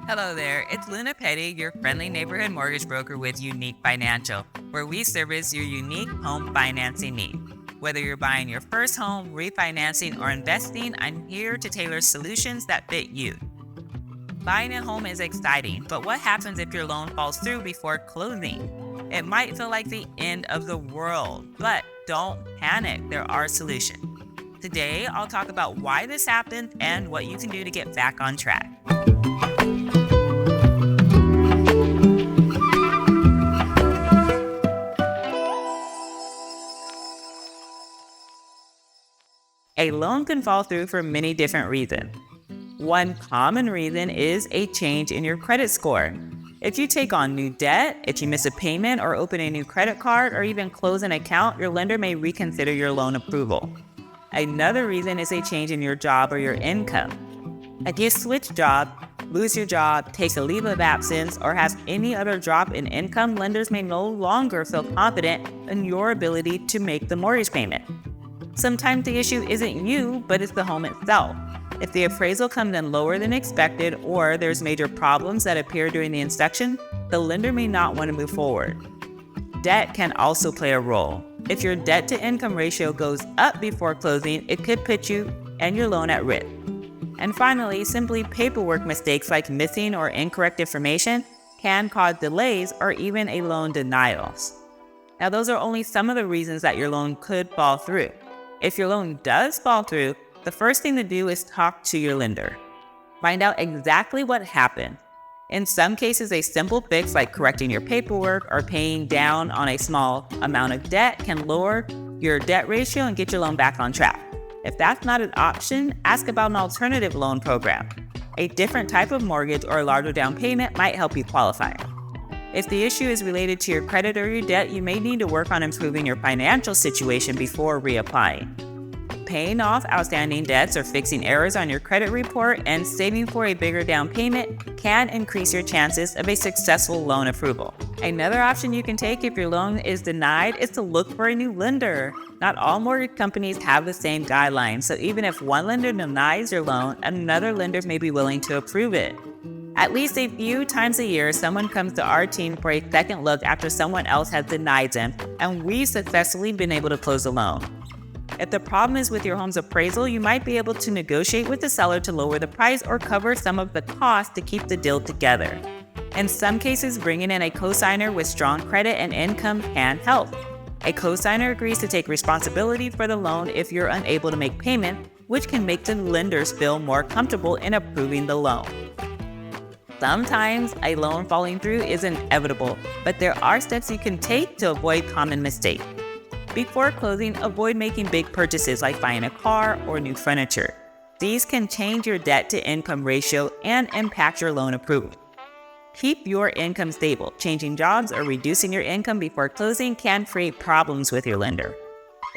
Hello there, it's Luna Petty, your friendly neighborhood mortgage broker with Unyque Financial, where we service your unique home financing need. Whether you're buying your first home, refinancing, or investing, I'm here to tailor solutions that fit you. Buying a home is exciting, but what happens if your loan falls through before closing? It might feel like the end of the world, but don't panic, there are solutions. Today, I'll talk about why this happens and what you can do to get back on track. A loan can fall through for many different reasons. One common reason is a change in your credit score. If you take on new debt, if you miss a payment or open a new credit card, or even close an account, your lender may reconsider your loan approval. Another reason is a change in your job or your income. If you switch jobs, lose your job, take a leave of absence, or have any other drop in income, lenders may no longer feel confident in your ability to make the mortgage payment. Sometimes the issue isn't you, but it's the home itself. If the appraisal comes in lower than expected or there's major problems that appear during the inspection, the lender may not want to move forward. Debt can also play a role. If your debt-to-income ratio goes up before closing, it could put you and your loan at risk. And finally, simply paperwork mistakes like missing or incorrect information can cause delays or even a loan denials. Now, those are only some of the reasons that your loan could fall through. If your loan does fall through, the first thing to do is talk to your lender. Find out exactly what happened. In some cases, a simple fix like correcting your paperwork or paying down on a small amount of debt can lower your debt ratio and get your loan back on track. If that's not an option, ask about an alternative loan program. A different type of mortgage or a larger down payment might help you qualify. If the issue is related to your credit or your debt, you may need to work on improving your financial situation before reapplying. Paying off outstanding debts or fixing errors on your credit report and saving for a bigger down payment can increase your chances of a successful loan approval. Another option you can take if your loan is denied is to look for a new lender. Not all mortgage companies have the same guidelines, so even if one lender denies your loan, another lender may be willing to approve it. At least a few times a year, someone comes to our team for a second look after someone else has denied them, and we've successfully been able to close the loan. If the problem is with your home's appraisal, you might be able to negotiate with the seller to lower the price or cover some of the cost to keep the deal together. In some cases, bringing in a cosigner with strong credit and income can help. A cosigner agrees to take responsibility for the loan if you're unable to make payment, which can make the lenders feel more comfortable in approving the loan. Sometimes a loan falling through is inevitable, but there are steps you can take to avoid common mistakes. Before closing, avoid making big purchases like buying a car or new furniture. These can change your debt-to-income ratio and impact your loan approval. Keep your income stable. Changing jobs or reducing your income before closing can create problems with your lender.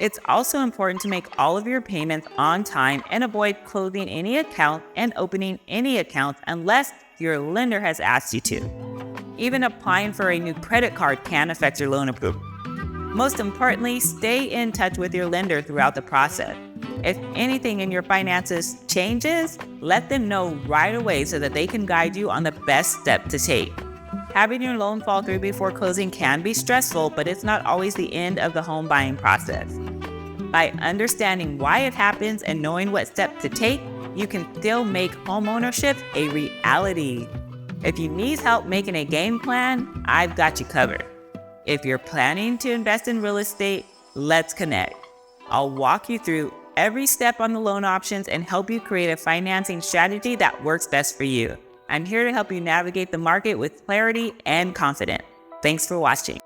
It's also important to make all of your payments on time and avoid closing any account and opening any accounts unless your lender has asked you to. Even applying for a new credit card can affect your loan approval. Most importantly, stay in touch with your lender throughout the process. If anything in your finances changes, let them know right away so that they can guide you on the best step to take. Having your loan fall through before closing can be stressful, but it's not always the end of the home buying process. By understanding why it happens and knowing what steps to take, you can still make homeownership a reality. If you need help making a game plan, I've got you covered. If you're planning to invest in real estate, let's connect. I'll walk you through every step on the loan options and help you create a financing strategy that works best for you. I'm here to help you navigate the market with clarity and confidence. Thanks for watching.